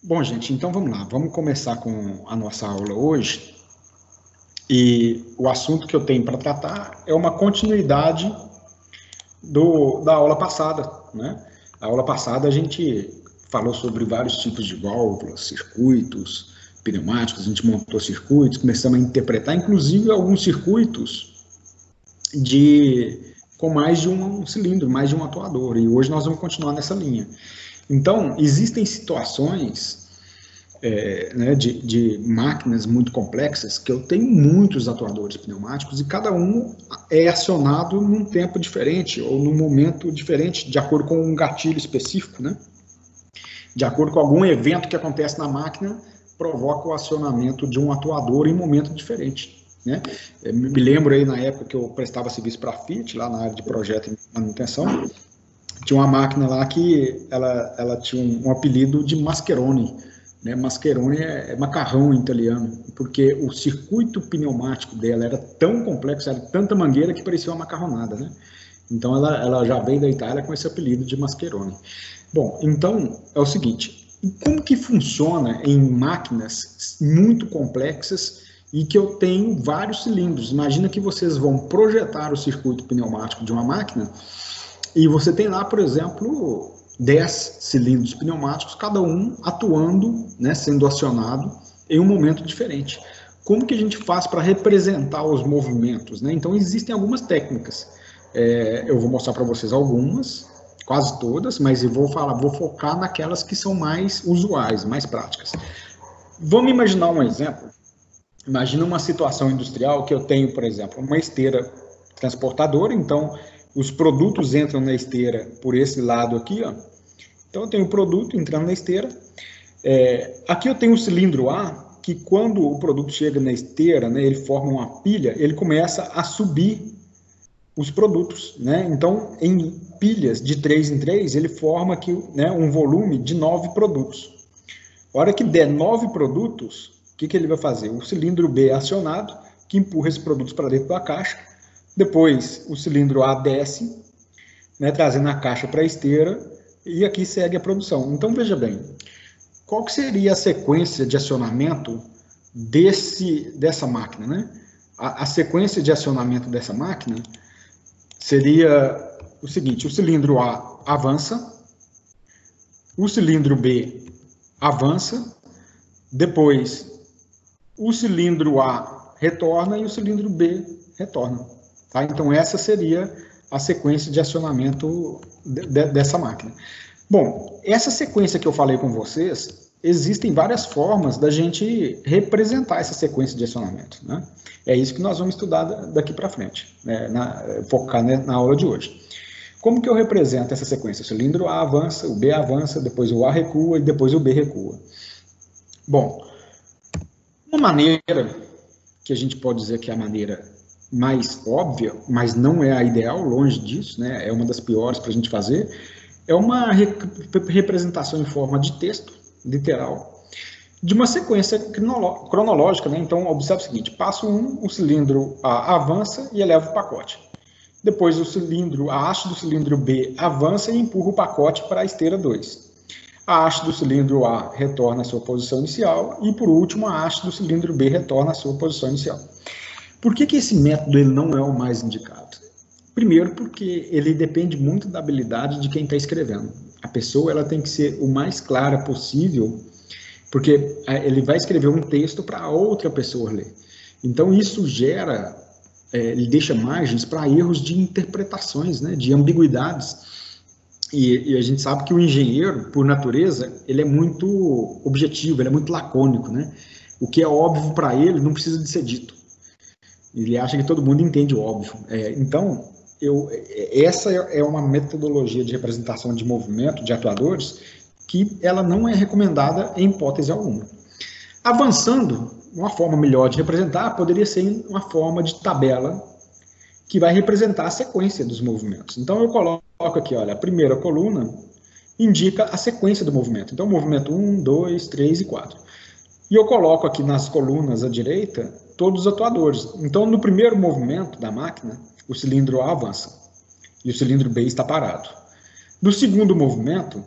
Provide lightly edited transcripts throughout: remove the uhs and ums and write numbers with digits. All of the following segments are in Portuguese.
Bom, gente, então vamos lá. Vamos começar com a nossa aula hoje. E o assunto que eu tenho para tratar é uma continuidade da aula passada, né? A aula passada a gente falou sobre vários tipos de válvulas, circuitos pneumáticos, a gente montou circuitos, começamos a interpretar, inclusive, alguns circuitos com mais de um cilindro, mais de um atuador. E hoje nós vamos continuar nessa linha. Então, existem situações né, de máquinas muito complexas, que eu tenho muitos atuadores pneumáticos e cada um é acionado num tempo diferente ou num momento diferente, de acordo com um gatilho específico, né? De acordo com algum evento que acontece na máquina, provoca o acionamento de um atuador em um momento diferente. Né? Me lembro aí na época que eu prestava serviço para a Fiat, lá na área de projeto e manutenção, tinha uma máquina lá que ela tinha um apelido de Mascheroni. Né? Mascheroni é macarrão em italiano, porque o circuito pneumático dela era tão complexo, era tanta mangueira que parecia uma macarronada. Né? Então ela já veio da Itália com esse apelido de Mascheroni. Bom, então é o seguinte, como que funciona em máquinas muito complexas e que eu tenho vários cilindros? Imagina que vocês vão projetar o circuito pneumático de uma máquina e você tem lá, por exemplo, 10 cilindros pneumáticos, cada um atuando, né, sendo acionado em um momento diferente. Como que a gente faz para representar os movimentos? Né? Então, existem algumas técnicas. Eu vou mostrar para vocês algumas, quase todas, mas eu vou focar naquelas que são mais usuais, mais práticas. Vamos imaginar um exemplo. Imagina uma situação industrial que eu tenho, por exemplo, uma esteira transportadora, então os produtos entram na esteira por esse lado aqui, ó. Então eu tenho o produto entrando na esteira. Aqui eu tenho o cilindro A, que quando o produto chega na esteira, né, ele forma uma pilha, ele começa a subir os produtos. Né? Então, em pilhas de 3 em 3, ele forma aqui, né, um volume de 9 produtos. A hora que der 9 produtos, o que ele vai fazer? O cilindro B é acionado, que empurra esses produtos para dentro da caixa. Depois, o cilindro A desce, né, trazendo a caixa para a esteira, e aqui segue a produção. Então, veja bem, qual que seria a sequência de acionamento dessa máquina? Né? A sequência de acionamento dessa máquina seria o seguinte: o cilindro A avança, o cilindro B avança, depois o cilindro A retorna e o cilindro B retorna. Tá? Então, essa seria a sequência de acionamento dessa máquina. Bom, essa sequência que eu falei com vocês, existem várias formas da gente representar essa sequência de acionamento. Né? É isso que nós vamos estudar daqui para frente, né? Focar na aula de hoje. Como que eu represento essa sequência? O cilindro A avança, o B avança, depois o A recua e depois o B recua. Bom, uma maneira que a gente pode dizer que é a maneira mais óbvia, mas não é a ideal, longe disso, né? É uma das piores para a gente fazer, é uma representação em forma de texto, literal, de uma sequência cronológica. Né? Então, observe o seguinte: passo 1, o cilindro A avança e eleva o pacote. Depois, a haste do cilindro B avança e empurra o pacote para a esteira 2. A haste do cilindro A retorna à sua posição inicial e, por último, a haste do cilindro B retorna à sua posição inicial. Por que esse método ele não é o mais indicado? Primeiro, porque ele depende muito da habilidade de quem está escrevendo. A pessoa ela tem que ser o mais clara possível, porque ele vai escrever um texto para outra pessoa ler. Então, isso ele deixa margens para erros de interpretações, né, de ambiguidades. E a gente sabe que o engenheiro, por natureza, ele é muito objetivo, ele é muito lacônico. Né? O que é óbvio para ele não precisa de ser dito. Ele acha que todo mundo entende o óbvio. Então, essa é uma metodologia de representação de movimento, de atuadores, que ela não é recomendada em hipótese alguma. Avançando, uma forma melhor de representar poderia ser uma forma de tabela que vai representar a sequência dos movimentos. Então, eu coloco aqui, olha, a primeira coluna indica a sequência do movimento. Então, movimento 1, 2, 3 e 4. E eu coloco aqui nas colunas à direita todos os atuadores. Então, no primeiro movimento da máquina, o cilindro A avança e o cilindro B está parado. No segundo movimento,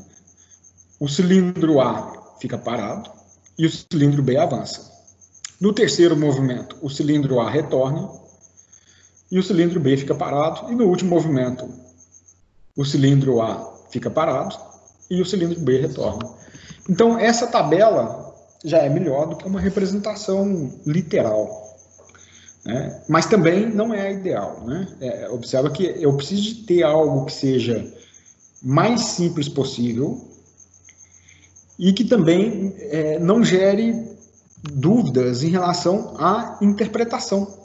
o cilindro A fica parado e o cilindro B avança. No terceiro movimento, o cilindro A retorna e o cilindro B fica parado. E no último movimento, o cilindro A fica parado e o cilindro B retorna. Então, essa tabela já é melhor do que uma representação literal, né? Mas também não é a ideal, né? Observa que eu preciso de ter algo que seja mais simples possível e que também não gere dúvidas em relação à interpretação,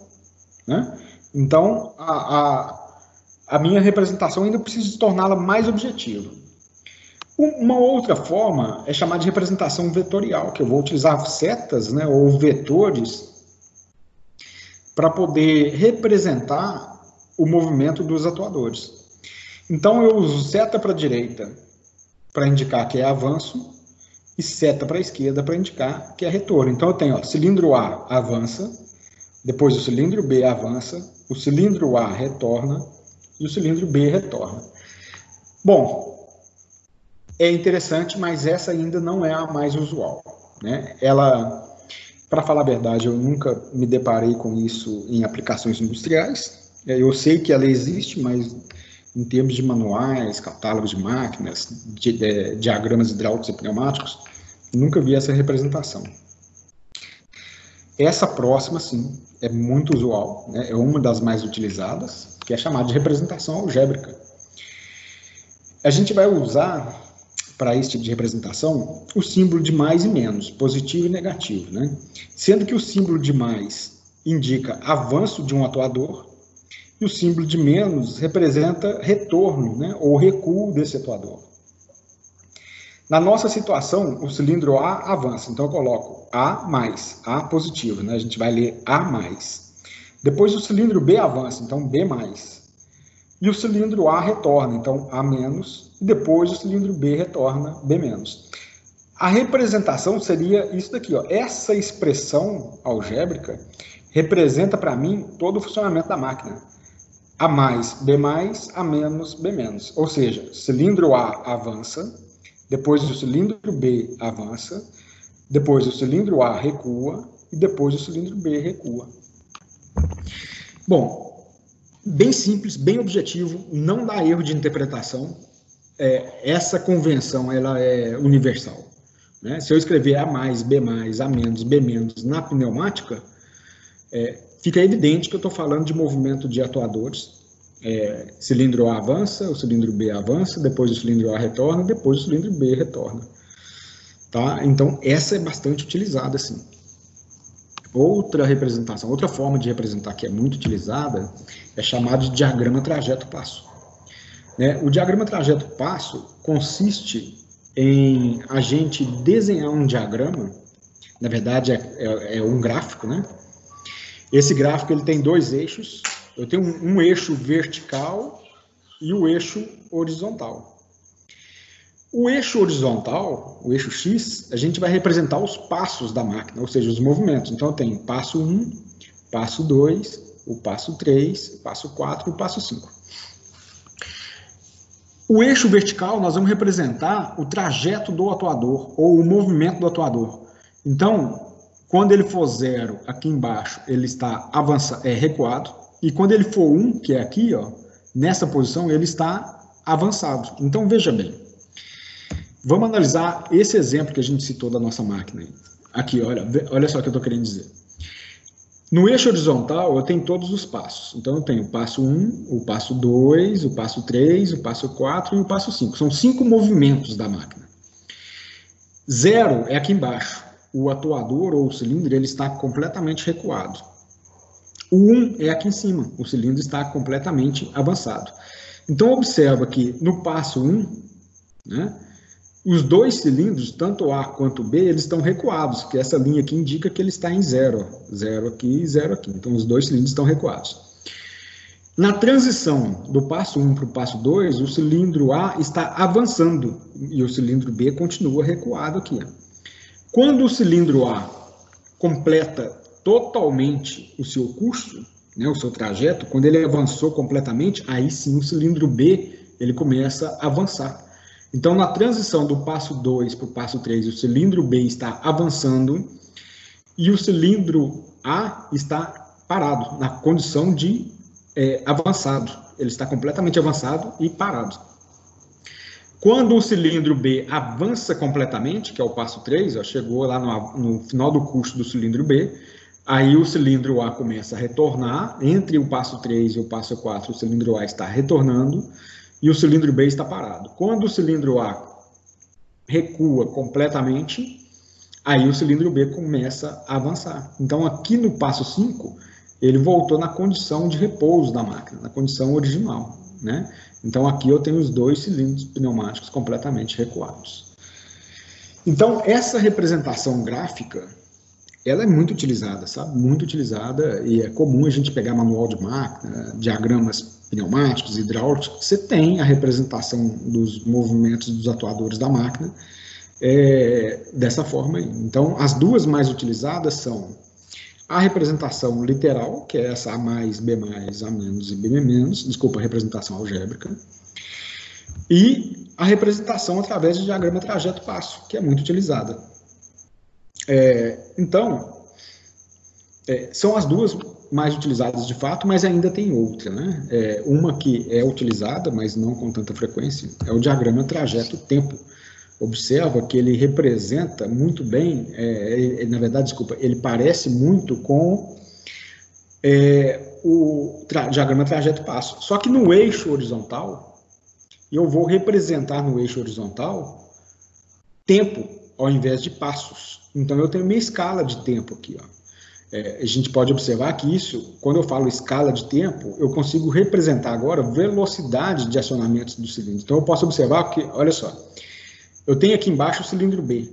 né? Então, a minha representação ainda precisa torná-la mais objetiva. Uma outra forma é chamada de representação vetorial, que eu vou utilizar setas, né, ou vetores para poder representar o movimento dos atuadores. Então, eu uso seta para a direita para indicar que é avanço e seta para a esquerda para indicar que é retorno. Então, eu tenho cilindro A avança, depois o cilindro B avança, o cilindro A retorna e o cilindro B retorna. Bom, é interessante, mas essa ainda não é a mais usual, né? Ela, para falar a verdade, eu nunca me deparei com isso em aplicações industriais. Eu sei que ela existe, mas em termos de manuais, catálogos de máquinas, diagramas hidráulicos e pneumáticos, nunca vi essa representação. Essa próxima, sim, é muito usual, né? É uma das mais utilizadas, que é chamada de representação algébrica. A gente vai usar, para esse tipo de representação, o símbolo de mais e menos, positivo e negativo, né? Sendo que o símbolo de mais indica avanço de um atuador e o símbolo de menos representa retorno, né, ou recuo desse atuador. Na nossa situação, o cilindro A avança, então eu coloco A mais, A positivo, né? A gente vai ler A mais. Depois o cilindro B avança, então B mais. E o cilindro A retorna, então A menos. E depois o cilindro B retorna B menos. A representação seria isso daqui, ó. Essa expressão algébrica representa para mim todo o funcionamento da máquina. A mais, B mais, A menos, B menos. Ou seja, cilindro A avança, depois o cilindro B avança, depois o cilindro A recua e depois o cilindro B recua. Bom, bem simples, bem objetivo, não dá erro de interpretação. Essa convenção ela é universal, né? Se eu escrever A mais, B mais, A menos, B menos na pneumática, fica evidente que eu estou falando de movimento de atuadores. Cilindro A avança, o cilindro B avança, depois o cilindro A retorna, depois o cilindro B retorna. Tá? Então, essa é bastante utilizada, sim. Outra representação, outra forma de representar que é muito utilizada é chamada de diagrama trajeto-passo. O diagrama trajeto-passo consiste em a gente desenhar um diagrama, na verdade é um gráfico, né? Esse gráfico ele tem dois eixos, eu tenho um eixo vertical e o eixo horizontal. O eixo horizontal, o eixo X, a gente vai representar os passos da máquina, ou seja, os movimentos. Então eu tenho passo 1, passo 2, o passo 3, o passo 4 e o passo 5. O eixo vertical, nós vamos representar o trajeto do atuador, ou o movimento do atuador. Então, quando ele for 0, aqui embaixo, ele está recuado. E quando ele for 1, que é aqui, ó, nessa posição, ele está avançado. Então, veja bem. Vamos analisar esse exemplo que a gente citou da nossa máquina. Aqui, olha só o que eu estou querendo dizer. No eixo horizontal, eu tenho todos os passos. Então, eu tenho o passo 1, o passo 2, o passo 3, o passo 4 e o passo 5. São 5 movimentos da máquina. 0 é aqui embaixo. O atuador ou o cilindro ele está completamente recuado. O 1 é aqui em cima. O cilindro está completamente avançado. Então, observa que no passo 1, né, os dois cilindros, tanto A quanto B, eles estão recuados, que essa linha aqui indica que ele está em 0. 0 aqui e 0 aqui. Então, os dois cilindros estão recuados. Na transição do passo 1 para o passo 2, o cilindro A está avançando e o cilindro B continua recuado aqui. Quando o cilindro A completa totalmente o seu curso, né, o seu trajeto, quando ele avançou completamente, aí sim o cilindro B ele começa a avançar. Então, na transição do passo 2 para o passo 3, o cilindro B está avançando e o cilindro A está parado, na condição de avançado. Ele está completamente avançado e parado. Quando o cilindro B avança completamente, que é o passo 3, ó, chegou lá no final do curso do cilindro B, aí o cilindro A começa a retornar, entre o passo 3 e o passo 4, o cilindro A está retornando, e o cilindro B está parado. Quando o cilindro A recua completamente, aí o cilindro B começa a avançar. Então, aqui no passo 5, ele voltou na condição de repouso da máquina, na condição original, né? Então, aqui eu tenho os dois cilindros pneumáticos completamente recuados. Então, essa representação gráfica, ela é muito utilizada, sabe? Muito utilizada, e é comum a gente pegar manual de máquina, diagramas pneumáticos, hidráulicos, você tem a representação dos movimentos dos atuadores da máquina dessa forma aí. Então, as duas mais utilizadas são a representação literal, que é essa A mais, B mais, A menos e B menos, desculpa, a representação algébrica, e a representação através de diagrama trajeto-passo, que é muito utilizada. Então, são as duas mais utilizadas de fato, mas ainda tem outra, né? Uma que é utilizada, mas não com tanta frequência, é o diagrama trajeto-tempo. Observa que ele representa muito bem, na verdade, desculpa, ele parece muito com o diagrama trajeto-passo. Só que no eixo horizontal, eu vou representar no eixo horizontal tempo ao invés de passos. Então, eu tenho minha escala de tempo aqui, ó. A gente pode observar que isso, quando eu falo escala de tempo, eu consigo representar agora velocidade de acionamentos do cilindro. Então, eu posso observar que, olha só, eu tenho aqui embaixo o cilindro B,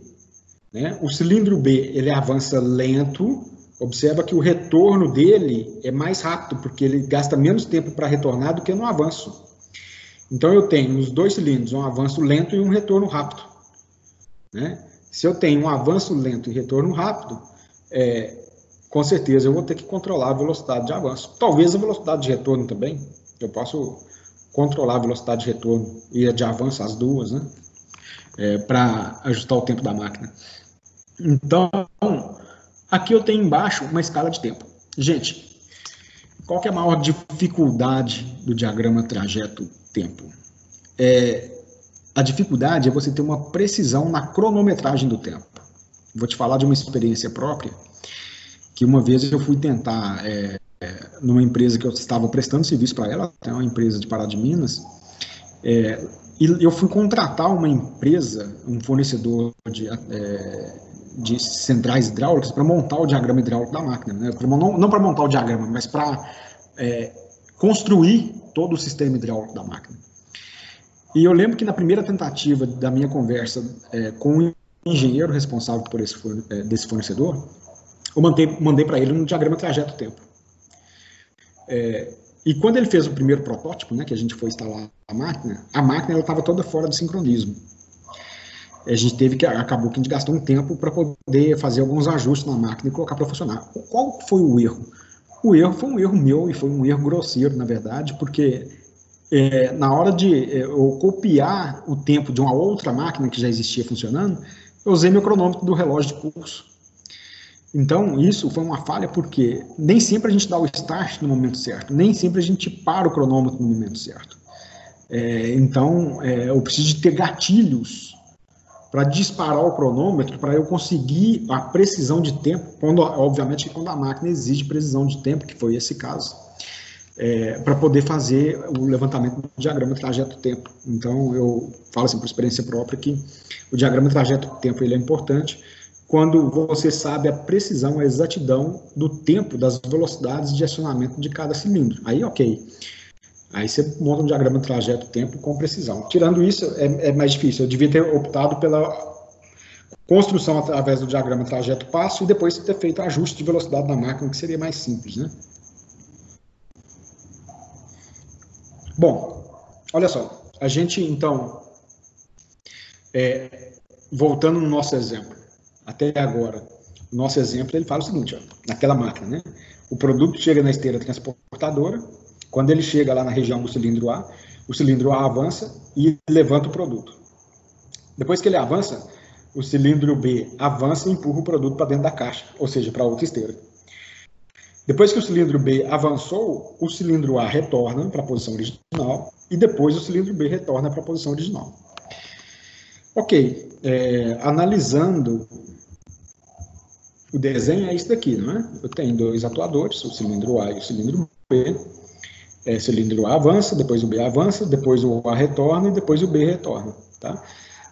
né? O cilindro B, ele avança lento, observa que o retorno dele é mais rápido, porque ele gasta menos tempo para retornar do que no avanço. Então, eu tenho nos dois cilindros um avanço lento e um retorno rápido, né? Se eu tenho um avanço lento e retorno rápido, com certeza eu vou ter que controlar a velocidade de avanço. Talvez a velocidade de retorno também. Eu posso controlar a velocidade de retorno e a de avanço, as duas, né? Para ajustar o tempo da máquina. Então, aqui eu tenho embaixo uma escala de tempo. Gente, qual que é a maior dificuldade do diagrama trajeto-tempo? A dificuldade é você ter uma precisão na cronometragem do tempo. Vou te falar de uma experiência própria, que uma vez eu fui tentar, numa empresa que eu estava prestando serviço para ela, é uma empresa de Pará de Minas, e eu fui contratar uma empresa, um fornecedor de centrais hidráulicas para montar o diagrama hidráulico da máquina, né? Não para montar o diagrama, mas para construir todo o sistema hidráulico da máquina. E eu lembro que na primeira tentativa da minha conversa com o engenheiro responsável por desse fornecedor, eu mandei para ele um diagrama trajeto-tempo. E quando ele fez o primeiro protótipo, né, que a gente foi instalar a máquina estava toda fora de sincronismo. A gente acabou que a gente gastou um tempo para poder fazer alguns ajustes na máquina e colocar para funcionar. Qual foi o erro? O erro foi um erro meu e foi um erro grosseiro, na verdade, porque na hora de eu copiar o tempo de uma outra máquina que já existia funcionando, eu usei meu cronômetro do relógio de pulso. Então, isso foi uma falha porque nem sempre a gente dá o start no momento certo, nem sempre a gente para o cronômetro no momento certo. Então, eu preciso de ter gatilhos para disparar o cronômetro, para eu conseguir a precisão de tempo, obviamente quando a máquina exige precisão de tempo, que foi esse caso, para poder fazer o levantamento do diagrama trajeto-tempo. Então, eu falo assim por experiência própria que o diagrama trajeto-tempo ele é importante quando você sabe a precisão, a exatidão do tempo, das velocidades de acionamento de cada cilindro. Aí, ok. Aí você monta um diagrama trajeto-tempo com precisão. Tirando isso, é mais difícil. Eu devia ter optado pela construção através do diagrama trajeto-passo e depois ter feito ajuste de velocidade da máquina, que seria mais simples, né? Bom, olha só. A gente, então, voltando no nosso exemplo, até agora, o nosso exemplo, ele fala o seguinte, ó, naquela máquina, né? O produto chega na esteira transportadora, quando ele chega lá na região do cilindro A, o cilindro A avança e levanta o produto. Depois que ele avança, o cilindro B avança e empurra o produto para dentro da caixa, ou seja, para outra esteira. Depois que o cilindro B avançou, o cilindro A retorna para a posição original e depois o cilindro B retorna para a posição original. Ok, analisando o desenho é isso daqui, não é? Eu tenho dois atuadores, o cilindro A e o cilindro B. O cilindro A avança, depois o B avança, depois o A retorna e depois o B retorna, tá?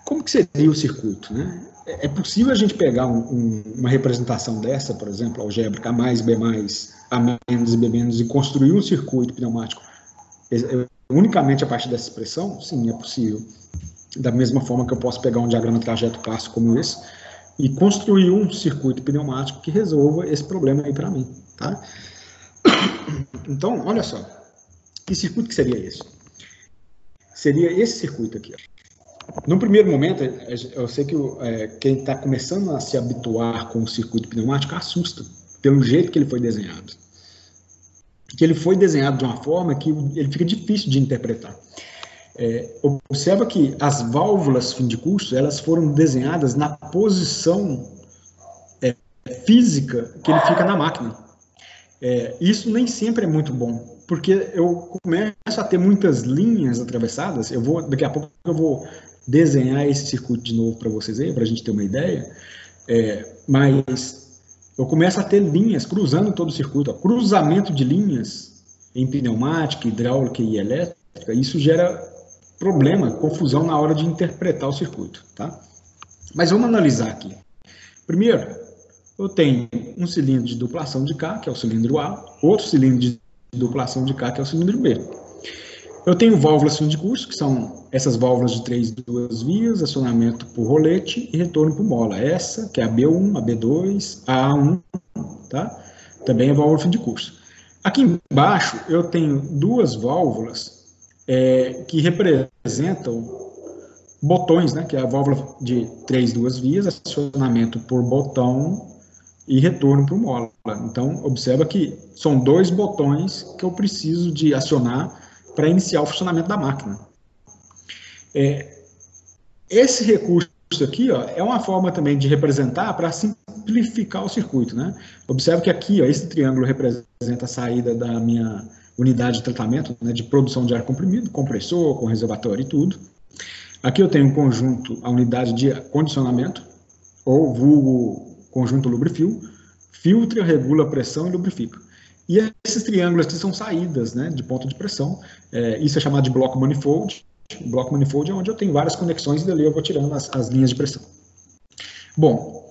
Como que seria o circuito, né? É possível a gente pegar uma representação dessa, por exemplo, algébrica A mais, B mais, A menos e B menos, e construir um circuito pneumático unicamente a partir dessa expressão? Sim, é possível. Da mesma forma que eu posso pegar um diagrama trajeto-passo como esse e construir um circuito pneumático que resolva esse problema aí para mim, tá? Então, olha só, que circuito que seria esse? Seria esse circuito aqui, ó. No primeiro momento, eu sei que quem está começando a se habituar com o circuito pneumático assusta pelo jeito que ele foi desenhado. Que ele foi desenhado de uma forma que ele fica difícil de interpretar. Observa que as válvulas fim de curso, elas foram desenhadas na posição física que ele fica na máquina. Isso nem sempre é muito bom, porque eu começo a ter muitas linhas atravessadas. Daqui a pouco eu vou desenhar esse circuito de novo para vocês aí, para a gente ter uma ideia, mas eu começo a ter linhas cruzando todo o circuito, ó, cruzamento de linhas em pneumática, hidráulica e elétrica. Isso gera problema, confusão na hora de interpretar o circuito, tá? Mas vamos analisar aqui. Primeiro, eu tenho um cilindro de duplação de K, que é o cilindro A, outro cilindro de duplação de K, que é o cilindro B. Eu tenho válvulas fim de curso, que são essas válvulas de 3 2 vias, acionamento por rolete e retorno por mola. Essa, que é a B1, a B2, a A1, tá? Também é válvula fim de curso. Aqui embaixo, eu tenho duas válvulas que representam botões, né? Que é a válvula de 3 2 vias, acionamento por botão e retorno por mola. Então, observa que são dois botões que eu preciso de acionar para iniciar o funcionamento da máquina. Esse recurso aqui, ó, é uma forma também de representar para simplificar o circuito, né? Observe que aqui, ó, esse triângulo representa a saída da minha unidade de tratamento, né, de produção de ar comprimido, compressor, com reservatório e tudo. Aqui eu tenho um conjunto, a unidade de condicionamento, ou vulgo conjunto lubrifil, filtra, regula a pressão e lubrifica. E esses triângulos aqui são saídas, né, de ponto de pressão. Isso é chamado de bloco manifold. O bloco manifold é onde eu tenho várias conexões e dali eu vou tirando as linhas de pressão. Bom,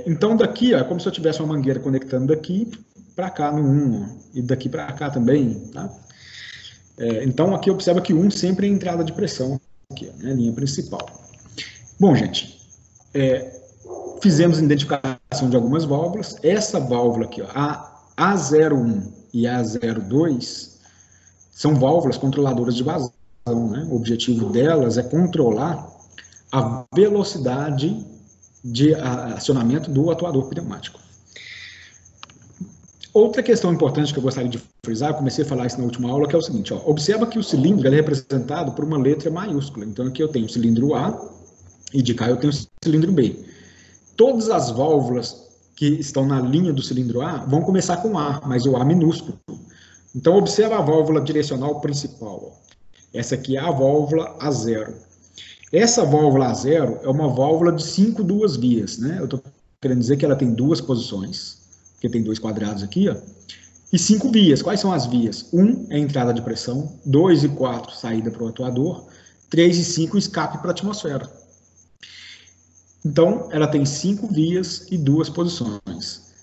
então daqui é como se eu tivesse uma mangueira conectando daqui para cá no 1, e daqui para cá também, tá? Então aqui observa que 1 sempre é a entrada de pressão, aqui, né, linha principal. Bom, gente, fizemos a identificação de algumas válvulas. Essa válvula aqui, ó, a A01 e a A02, são válvulas controladoras de vazão, né? O objetivo delas é controlar a velocidade de acionamento do atuador pneumático. Outra questão importante que eu gostaria de frisar, eu comecei a falar isso na última aula, que é o seguinte, ó, observa que o cilindro é representado por uma letra maiúscula. Então aqui eu tenho o cilindro A e de cá eu tenho o cilindro B. Todas as válvulas que estão na linha do cilindro A vão começar com A, mas o A minúsculo. Então, observa a válvula direcional principal. Ó. Essa aqui é a válvula A0. Essa válvula A0 é uma válvula de 5 2 vias, né? Eu estou querendo dizer que ela tem duas posições, porque tem dois quadrados aqui, ó, e 5 vias. Quais são as vias? 1 é entrada de pressão, 2 e 4 saída para o atuador, 3 e 5 escape para a atmosfera. Então, ela tem 5 vias e 2 posições.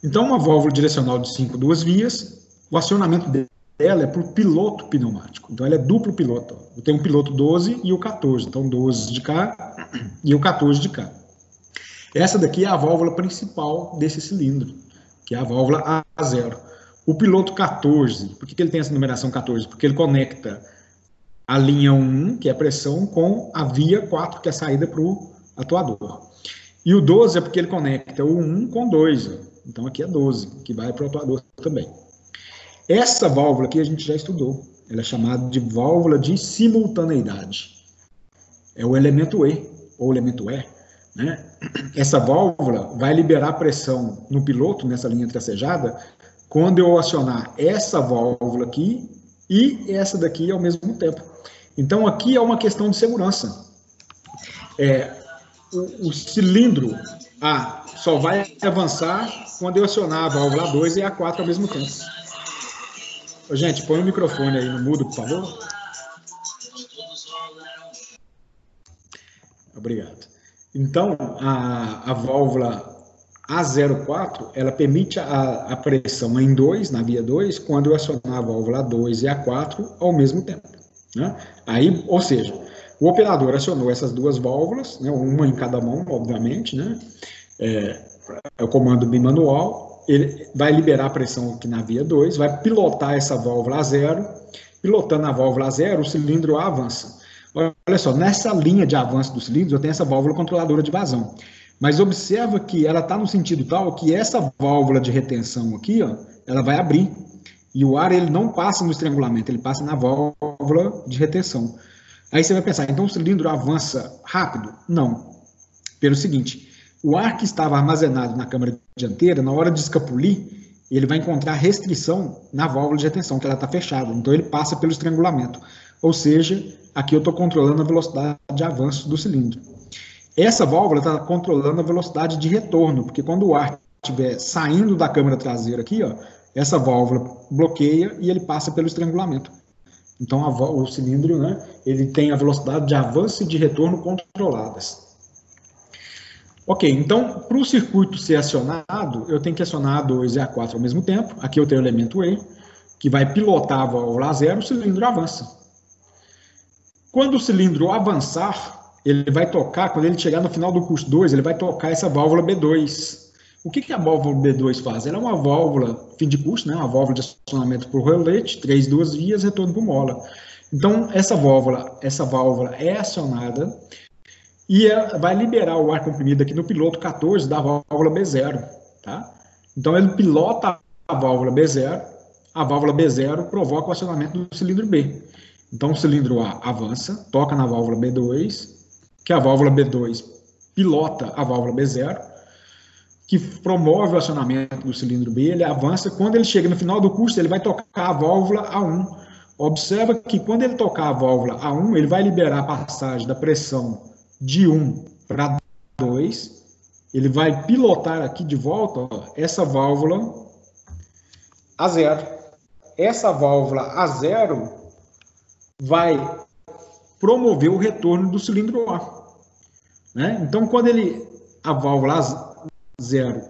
Então, uma válvula direcional de 5 2 vias, o acionamento dela é por piloto pneumático. Então, ela é duplo piloto. Eu tenho um piloto 12 e o 14. Então, 12 de cá e o 14 de cá. Essa daqui é a válvula principal desse cilindro, que é a válvula A0. O piloto 14, por que ele tem essa numeração 14? Porque ele conecta a linha 1, que é a pressão, com a via 4, que é a saída para o atuador. E o 12 é porque ele conecta o 1 com 2. Então aqui é 12, que vai para o atuador também. Essa válvula aqui a gente já estudou. Ela é chamada de válvula de simultaneidade. é o elemento E, ou elemento E, né? Essa válvula vai liberar pressão no piloto, nessa linha tracejada, quando eu acionar essa válvula aqui e essa daqui ao mesmo tempo. Então, aqui é uma questão de segurança. O cilindro A só vai avançar quando eu acionar a válvula A2 e a A4 ao mesmo tempo. Gente, põe o microfone aí no mudo, por favor. Obrigado. Então, a válvula A04, ela permite a pressão em 2, na via 2, quando eu acionar a válvula A2 e A4 ao mesmo tempo. Né? Aí, ou seja, o operador acionou essas duas válvulas, né, uma em cada mão, obviamente, né? É o comando bimanual, ele vai liberar a pressão aqui na via 2, vai pilotar essa válvula a zero, pilotando a válvula a zero, o cilindro A avança. Olha só, nessa linha de avanço do cilindro, eu tenho essa válvula controladora de vazão. Mas observa que ela está no sentido tal que essa válvula de retenção aqui, ó, ela vai abrir. E o ar ele não passa no estrangulamento, ele passa na válvula de retenção. Aí você vai pensar, então o cilindro avança rápido? Não. Pelo seguinte, o ar que estava armazenado na câmara dianteira, na hora de escapulir, ele vai encontrar restrição na válvula de retenção, que ela está fechada. Então ele passa pelo estrangulamento. Ou seja, aqui eu estou controlando a velocidade de avanço do cilindro. Essa válvula está controlando a velocidade de retorno, porque quando o ar estiver saindo da câmara traseira aqui, ó, essa válvula bloqueia e ele passa pelo estrangulamento. Então o cilindro, né, ele tem a velocidade de avanço e de retorno controladas. Ok, então para o circuito ser acionado, eu tenho que acionar A2 e A4 ao mesmo tempo. Aqui eu tenho o elemento E, que vai pilotar a válvula a zero, o cilindro avança. Quando o cilindro avançar, ele vai tocar, quando ele chegar no final do curso 2, ele vai tocar essa válvula B2. O que a válvula B2 faz? Ela é uma válvula, fim de curso, né? Uma válvula de acionamento por rolete, 3 duas vias, retorno por mola. Então, essa válvula é acionada e vai liberar o ar comprimido aqui no piloto 14 da válvula B0. Tá? Então, ele pilota a válvula B0 provoca o acionamento do cilindro B. Então, o cilindro A avança, toca na válvula B2, que a válvula B2 pilota a válvula B0, que promove o acionamento do cilindro B, ele avança, quando ele chega no final do curso, ele vai tocar a válvula A1. Observa que quando ele tocar a válvula A1, ele vai liberar a passagem da pressão de 1 para 2, ele vai pilotar aqui de volta, ó, essa válvula A0. Essa válvula A0 vai promover o retorno do cilindro A. Né? Então, quando a válvula A0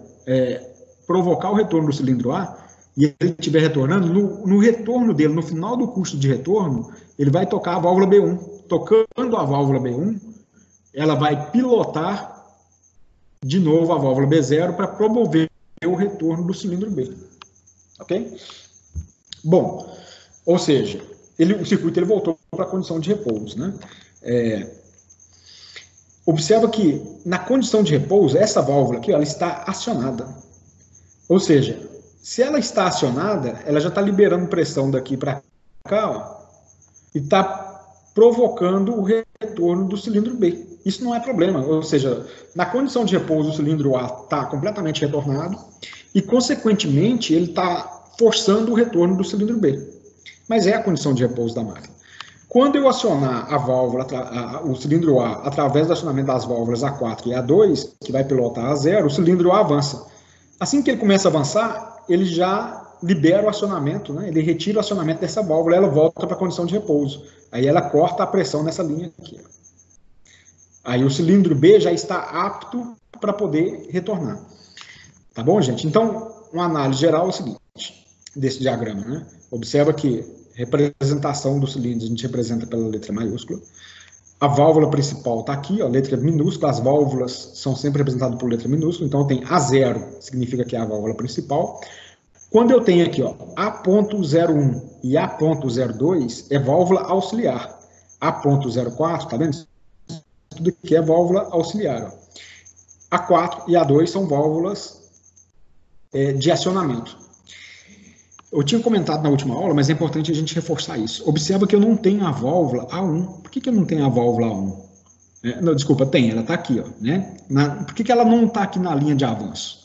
provocar o retorno do cilindro A, e ele estiver retornando, no retorno dele, no final do curso de retorno, ele vai tocar a válvula B1. Tocando a válvula B1, ela vai pilotar de novo a válvula B0 para promover o retorno do cilindro B. Ok? Bom, ou seja, o circuito ele voltou para a condição de repouso. Né? Observa que na condição de repouso, essa válvula aqui, ela está acionada. Ou seja, se ela está acionada, ela já está liberando pressão daqui para cá, ó, e está provocando o retorno do cilindro B. Isso não é problema. Ou seja, na condição de repouso, o cilindro A está completamente retornado e, consequentemente, ele está forçando o retorno do cilindro B. Mas é a condição de repouso da máquina. Quando eu acionar a válvula, o cilindro A, através do acionamento das válvulas A4 e A2, que vai pilotar a zero, o cilindro A avança. Assim que ele começa a avançar, ele já libera o acionamento, né? Ele retira o acionamento dessa válvula, ela volta para a condição de repouso. Aí ela corta a pressão nessa linha aqui. Aí o cilindro B já está apto para poder retornar. Tá bom, gente? Então, uma análise geral é o seguinte, desse diagrama, né? Observa que representação do cilindro a gente representa pela letra maiúscula. A válvula principal está aqui, ó, letra minúscula. As válvulas são sempre representadas por letra minúscula. Então, tem A0, significa que é a válvula principal. Quando eu tenho aqui, ó, A.01 e A.02, é válvula auxiliar. A.04, tá vendo? Tudo aqui é válvula auxiliar. Ó. A4 e A2 são válvulas de acionamento. Eu tinha comentado na última aula, mas é importante a gente reforçar isso. Observa que eu não tenho a válvula A1. Por que eu não tenho a válvula A1? Não, desculpa, tem, ela está aqui, ó, né? Por que ela não está aqui na linha de avanço?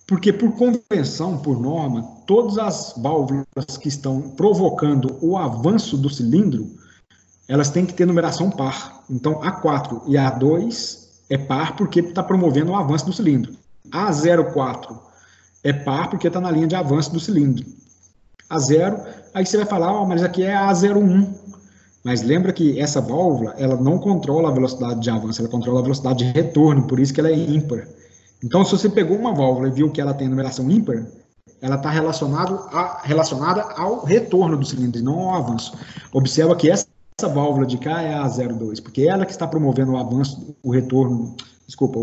Porque, por convenção, por norma, todas as válvulas que estão provocando o avanço do cilindro, elas têm que ter numeração par. Então, A4 e A2 é par porque está promovendo o avanço do cilindro. A04 é par porque está na linha de avanço do cilindro. A0, aí você vai falar, mas aqui é A01. Mas lembra que essa válvula, ela não controla a velocidade de avanço, ela controla a velocidade de retorno, por isso que ela é ímpar. Então, se você pegou uma válvula e viu que ela tem numeração ímpar, ela está relacionada ao retorno do cilindro, não ao avanço. Observa que essa válvula de cá é a A02, porque é ela que está promovendo o avanço, o retorno, desculpa,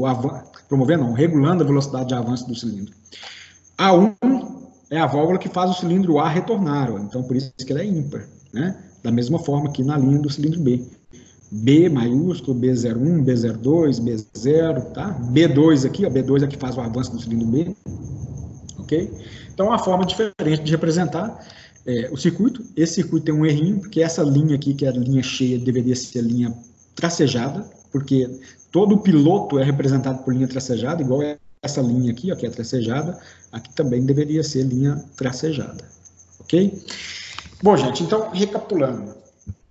regulando a velocidade de avanço do cilindro. A1 é a válvula que faz o cilindro A retornar, ó, então por isso que ela é ímpar, né? Da mesma forma que na linha do cilindro B. B maiúsculo, B01, B02, B0, tá? B2 aqui, ó, B2 é que faz o avanço do cilindro B, ok? Então, é uma forma diferente de representar o circuito. Esse circuito tem um errinho, porque essa linha aqui, que é a linha cheia, deveria ser a linha tracejada, porque todo o piloto é representado por linha tracejada, igual essa linha aqui, ó, que é tracejada, aqui também deveria ser linha tracejada, ok? Bom, gente, então, recapitulando,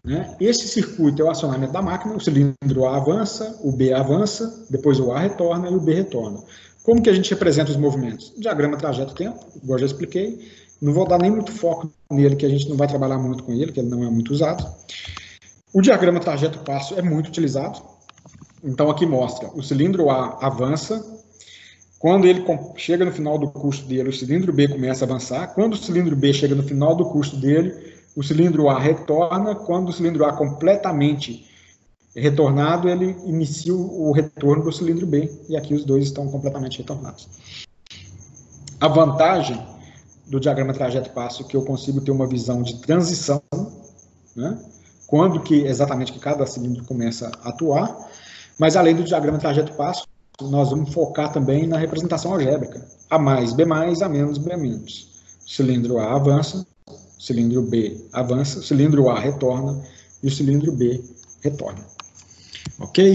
né? Esse circuito é o acionamento da máquina, o cilindro A avança, o B avança, depois o A retorna e o B retorna. Como que a gente representa os movimentos? Diagrama trajeto-tempo, igual já expliquei, não vou dar nem muito foco nele, que a gente não vai trabalhar muito com ele, que ele não é muito usado. O diagrama trajeto-passo é muito utilizado, então aqui mostra, o cilindro A avança, quando ele chega no final do curso dele, o cilindro B começa a avançar. Quando o cilindro B chega no final do curso dele, o cilindro A retorna. Quando o cilindro A completamente retornado, ele inicia o retorno do cilindro B. E aqui os dois estão completamente retornados. A vantagem do diagrama trajeto-passo é que eu consigo ter uma visão de transição, né? Quando que exatamente que cada cilindro começa a atuar. Mas além do diagrama trajeto-passo, nós vamos focar também na representação algébrica. A mais, B mais, A menos, B menos. O cilindro A avança, o cilindro B avança, o cilindro A retorna e o cilindro B retorna. Ok?